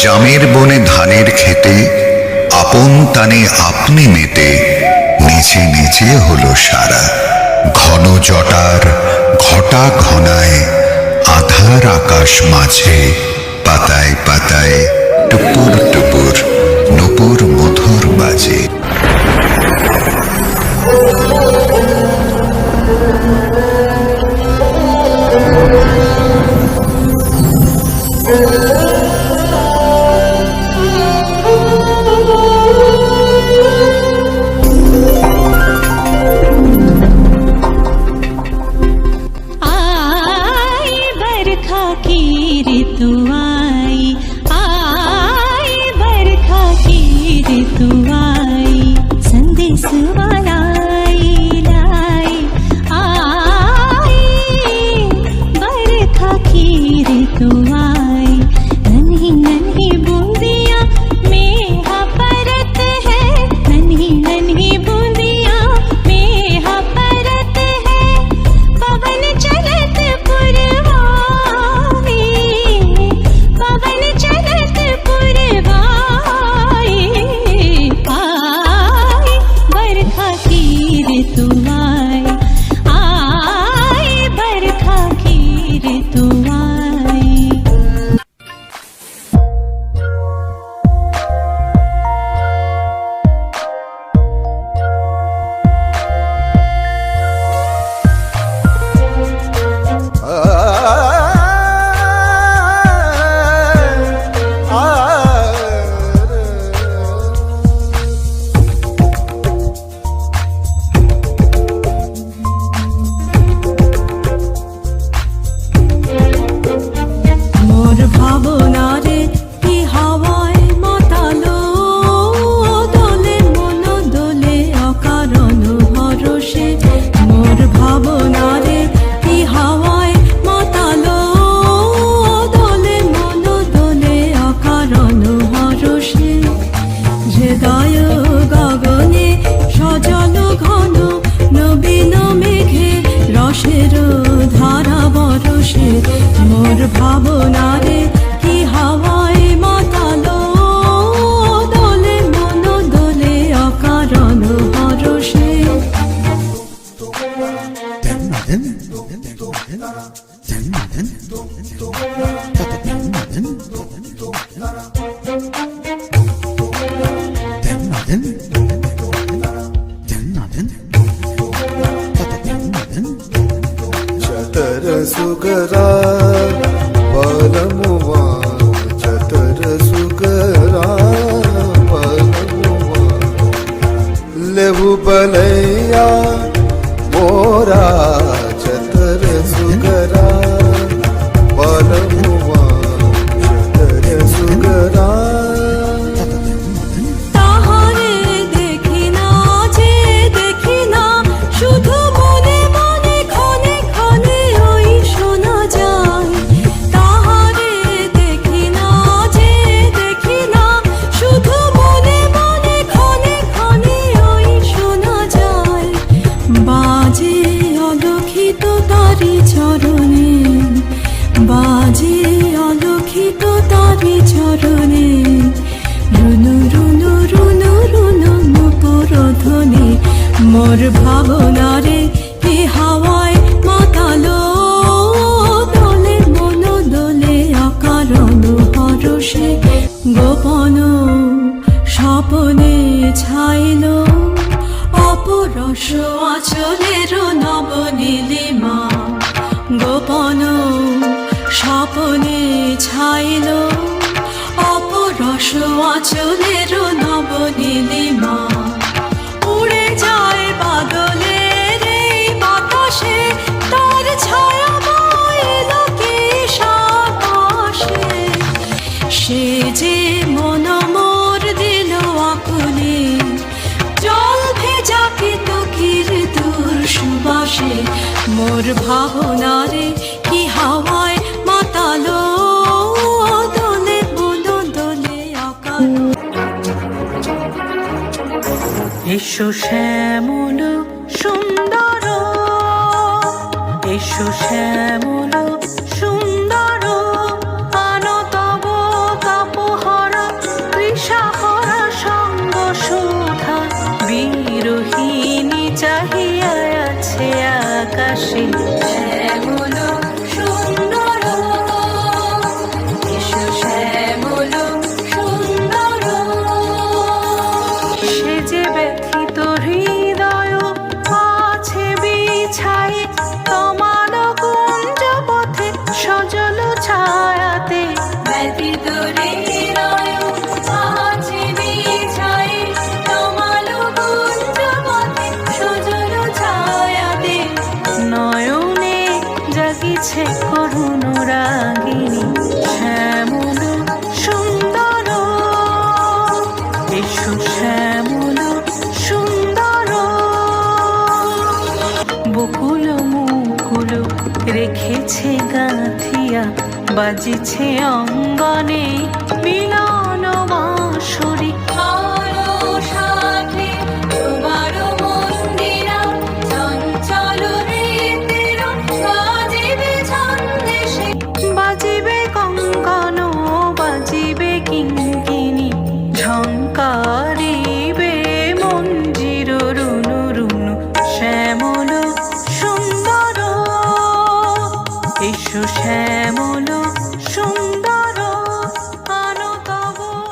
জামের বনে ধানের খেতে আপন তানে আপনি মেতে নেচে নেচে হলো সারা। ঘন জটার ঘটা ঘনায় আধার আকাশ মাঝে পাতায় পাতায় টুপুর টুপুর নুপুর মধুর বাজে। सुगरा पलमुआ चतर सुगरा पलमुआ लेबू बलैया मोरा चतर सुगरा पलमुआ चतर सुगरा বাজে অলক্ষিত তারি চরণে রুনু রুনু রুনু রুনু নুপুর ধ্বনি মোর ভাবনারে এ হাওয়ায় মাতালো দোলে মন দোলে অকারণ হরষে গোপন স্বপনে ছাইল অপরস আচলের নবনীলিমা গোপন স্বপনে ছাইল অপরস আচলের নবনীলিমা উড়ে যায় বাদলের এই বাতাসে তার ছায়াময় লোকেশ আকাশে সে যে মন মোর দিল আকুলে জল ভেজা কেতকীর দূর সুবাসে মোর ভাবনারে কি হাওয়ায় মাতালো দোলে বলো দোলে আকাল। এসো শ্যামল সুন্দর, এসো শ্যামল সুন্দর, আনো তব তাপহা বাজিছে অঙ্গনে বিনা